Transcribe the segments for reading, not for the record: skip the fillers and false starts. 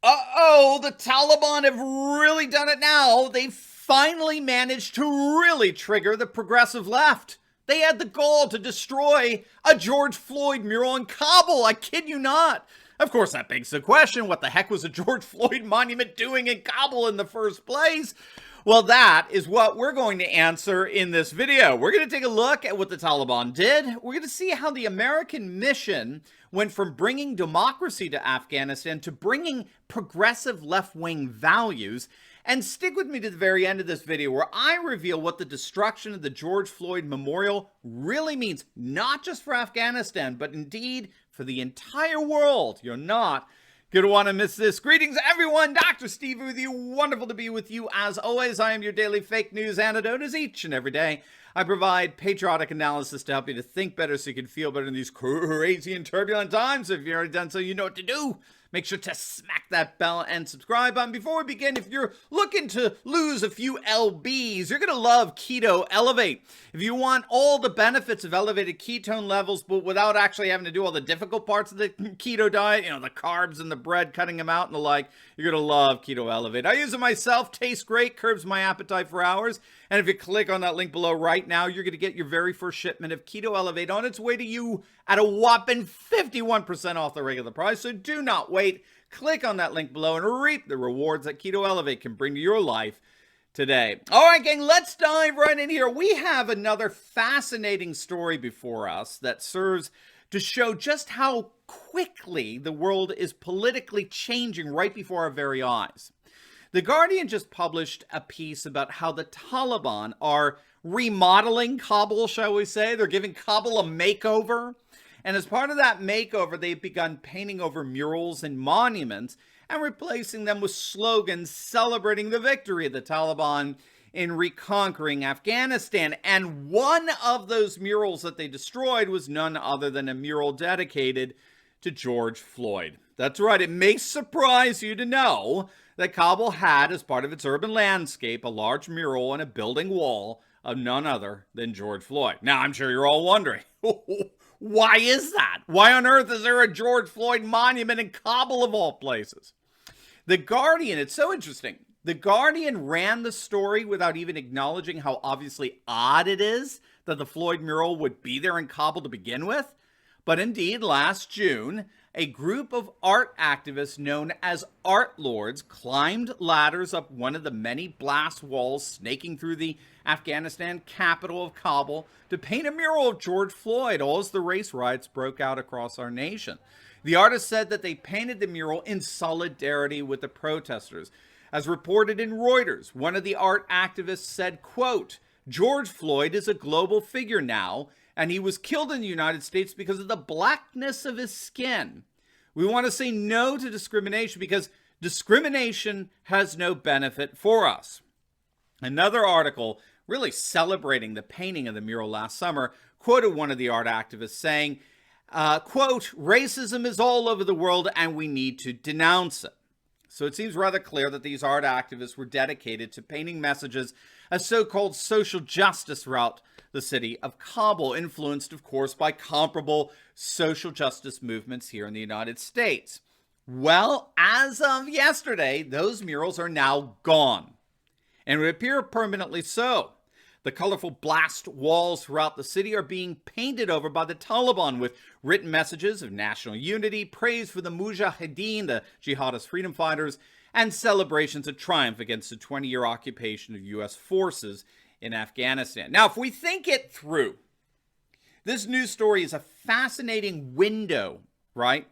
Uh-oh, the Taliban have really done it now. They've finally managed to really trigger the progressive left. They had the gall to destroy a George Floyd mural in Kabul. I kid you not. Of course, that begs the question, what the heck was a George Floyd monument doing in Kabul in the first place? Well, that is what we're going to answer in this video. We're going to take a look at what the Taliban did. We're going to see how the American mission went from bringing democracy to Afghanistan to bringing progressive left-wing values. And stick with me to the very end of this video where I reveal what the destruction of the George Floyd Memorial really means, not just for Afghanistan, but indeed for the entire world. You're not going to want to miss this. Greetings, everyone. Dr. Steve with you. Wonderful to be with you. As always, I am your daily fake news antidote. As each and every day, I provide patriotic analysis to help you to think better so you can feel better in these crazy and turbulent times. If you've already done so, you know what to do. Make sure to smack that bell and subscribe button. Before we begin, if you're looking to lose a few lbs, you're going to love Keto Elevate. If you want all the benefits of elevated ketone levels, but without actually having to do all the difficult parts of the keto diet, you know, the carbs and the bread, cutting them out and the like, you're going to love Keto Elevate. I use it myself. Tastes great. Curbs my appetite for hours. And if you click on that link below right now, you're going to get your very first shipment of Keto Elevate on its way to you at a whopping 51% off the regular price. So do not wait. Click on that link below and reap the rewards that Keto Elevate can bring to your life today. All right, gang, let's dive right in here. We have another fascinating story before us that serves to show just how quickly the world is politically changing right before our very eyes. The Guardian just published a piece about how the Taliban are remodeling Kabul, shall we say. They're giving Kabul a makeover. And as part of that makeover, they've begun painting over murals and monuments and replacing them with slogans celebrating the victory of the Taliban in reconquering Afghanistan. And one of those murals that they destroyed was none other than a mural dedicated to George Floyd. That's right, it may surprise you to know that Kabul had, as part of its urban landscape, a large mural on a building wall of none other than George Floyd. Now, I'm sure you're all wondering, why is that? Why on earth is there a George Floyd monument in Kabul of all places? The Guardian, it's so interesting. The Guardian ran the story without even acknowledging how obviously odd it is that the Floyd mural would be there in Kabul to begin with. But indeed, last June, a group of art activists known as art lords climbed ladders up one of the many blast walls snaking through the Afghanistan capital of Kabul to paint a mural of George Floyd, all as the race riots broke out across our nation. The artists said that they painted the mural in solidarity with the protesters. As reported in Reuters, one of the art activists said, quote, "George Floyd is a global figure now, and he was killed in the United States because of the blackness of his skin. We want to say no to discrimination because discrimination has no benefit for us." Another article really celebrating the painting of the mural last summer quoted one of the art activists saying, quote, "Racism is all over the world and we need to denounce it." So it seems rather clear that these art activists were dedicated to painting messages of so-called social justice throughout the city of Kabul, influenced, of course, by comparable social justice movements here in the United States. Well, as of yesterday, those murals are now gone, and would appear permanently so. The colorful blast walls throughout the city are being painted over by the Taliban with written messages of national unity, praise for the Mujahideen, the jihadist freedom fighters, and celebrations of triumph against the 20-year occupation of U.S. forces in Afghanistan. Now, if we think it through, this news story is a fascinating window, right?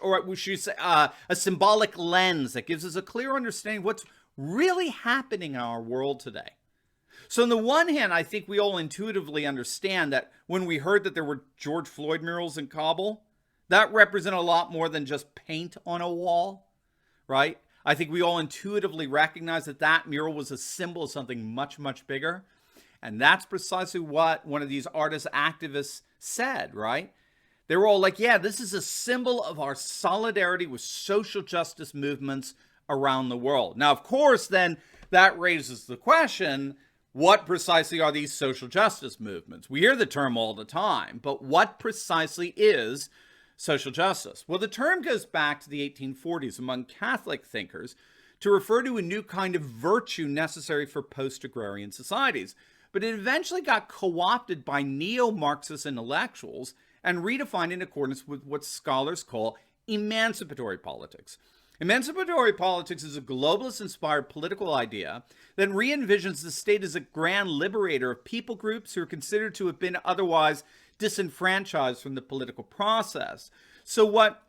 Or we should say a symbolic lens that gives us a clear understanding of what's really happening in our world today. So on the one hand, I think we all intuitively understand that when we heard that there were George Floyd murals in Kabul, that represented a lot more than just paint on a wall, right? I think we all intuitively recognize that that mural was a symbol of something much, much bigger. And that's precisely what one of these artist activists said, right? They were all like, yeah, this is a symbol of our solidarity with social justice movements around the world. Now, of course, then that raises the question, what precisely are these social justice movements? We hear the term all the time, but what precisely is social justice. Well, the term goes back to the 1840s among Catholic thinkers to refer to a new kind of virtue necessary for post-agrarian societies. But it eventually got co-opted by neo-Marxist intellectuals and redefined in accordance with what scholars call emancipatory politics. Emancipatory politics is a globalist-inspired political idea that re-envisions the state as a grand liberator of people groups who are considered to have been otherwise disenfranchised from the political process. So what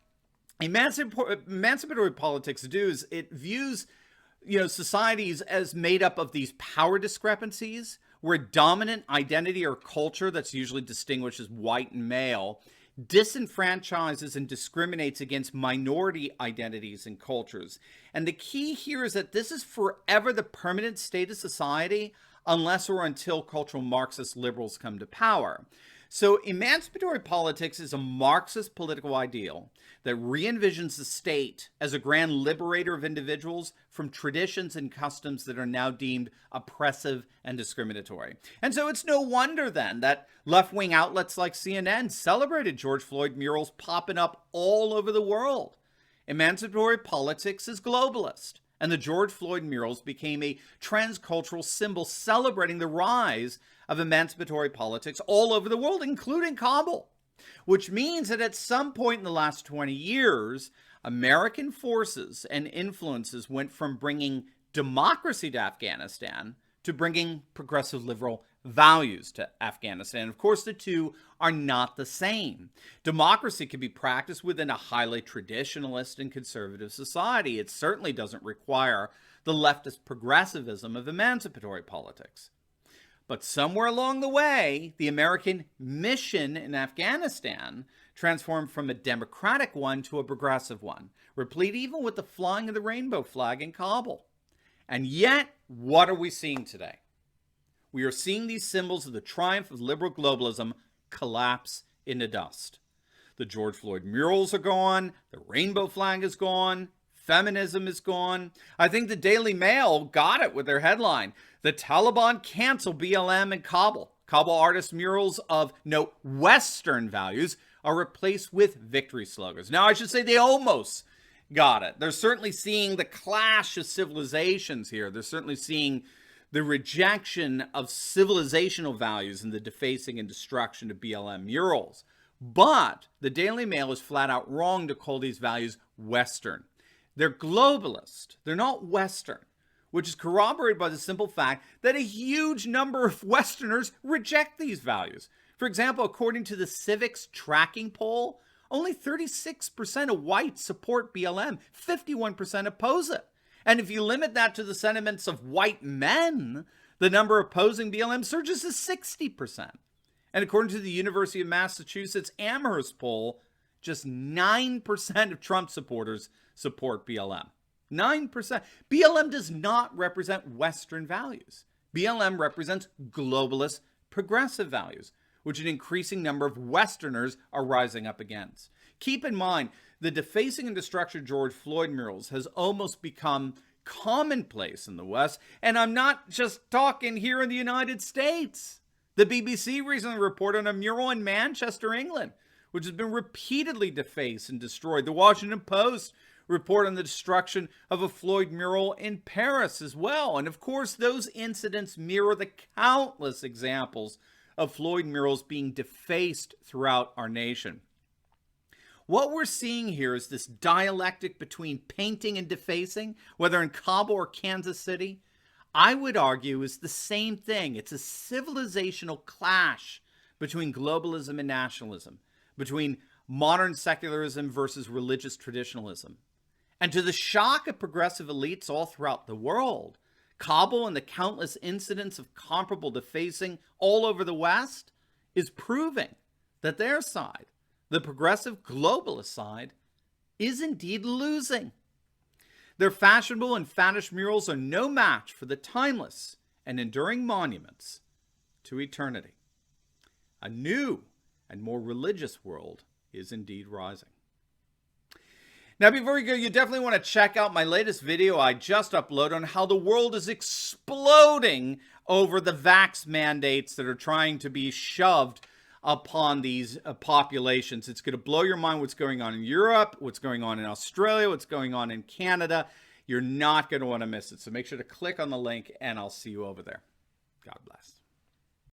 emancipatory politics do is it views, societies as made up of these power discrepancies, where dominant identity or culture that's usually distinguished as white and male disenfranchises and discriminates against minority identities and cultures. And the key here is that this is forever the permanent state of society unless or until cultural Marxist liberals come to power. So emancipatory politics is a Marxist political ideal that re-envisions the state as a grand liberator of individuals from traditions and customs that are now deemed oppressive and discriminatory. And so it's no wonder then that left-wing outlets like CNN celebrated George Floyd murals popping up all over the world. Emancipatory politics is globalist, and the George Floyd murals became a transcultural symbol celebrating the rise of emancipatory politics all over the world, including Kabul. Which means that at some point in the last 20 years, American forces and influences went from bringing democracy to Afghanistan to bringing progressive liberal values to Afghanistan. Of course, the two are not the same. Democracy can be practiced within a highly traditionalist and conservative society. It certainly doesn't require the leftist progressivism of emancipatory politics. But somewhere along the way, the American mission in Afghanistan transformed from a democratic one to a progressive one, replete even with the flying of the rainbow flag in Kabul. And yet, what are we seeing today? We are seeing these symbols of the triumph of liberal globalism collapse into dust. The George Floyd murals are gone, the rainbow flag is gone, feminism is gone. I think the Daily Mail got it with their headline, "The Taliban cancel BLM in Kabul. Kabul artist murals of no Western values are replaced with victory slogans." Now, I should say they almost got it. They're certainly seeing the clash of civilizations here. They're certainly seeing the rejection of civilizational values and the defacing and destruction of BLM murals. But the Daily Mail is flat out wrong to call these values Western. They're globalist. They're not Western, which is corroborated by the simple fact that a huge number of Westerners reject these values. For example, according to the Civics tracking poll, only 36% of whites support BLM, 51% oppose it. And if you limit that to the sentiments of white men, the number opposing BLM surges to 60%. And according to the University of Massachusetts Amherst poll, just 9% of Trump supporters support BLM. 9%. BLM does not represent Western values. BLM represents globalist progressive values, which an increasing number of Westerners are rising up against. Keep in mind, the defacing and destruction of George Floyd murals has almost become commonplace in the West, and I'm not just talking here in the United States. The BBC recently reported on a mural in Manchester, England, which has been repeatedly defaced and destroyed. The Washington Post report on the destruction of a Floyd mural in Paris as well. And of course, those incidents mirror the countless examples of Floyd murals being defaced throughout our nation. What we're seeing here is this dialectic between painting and defacing, whether in Kabul or Kansas City, I would argue is the same thing. It's a civilizational clash between globalism and nationalism, between modern secularism versus religious traditionalism. And to the shock of progressive elites all throughout the world, Kabul and the countless incidents of comparable defacing all over the West is proving that their side, the progressive globalist side, is indeed losing. Their fashionable and faddish murals are no match for the timeless and enduring monuments to eternity. A new and more religious world is indeed rising. Now, before we go, you definitely want to check out my latest video I just uploaded on how the world is exploding over the vax mandates that are trying to be shoved upon these populations. It's going to blow your mind what's going on in Europe, what's going on in Australia, what's going on in Canada. You're not going to want to miss it. So make sure to click on the link, and I'll see you over there. God bless.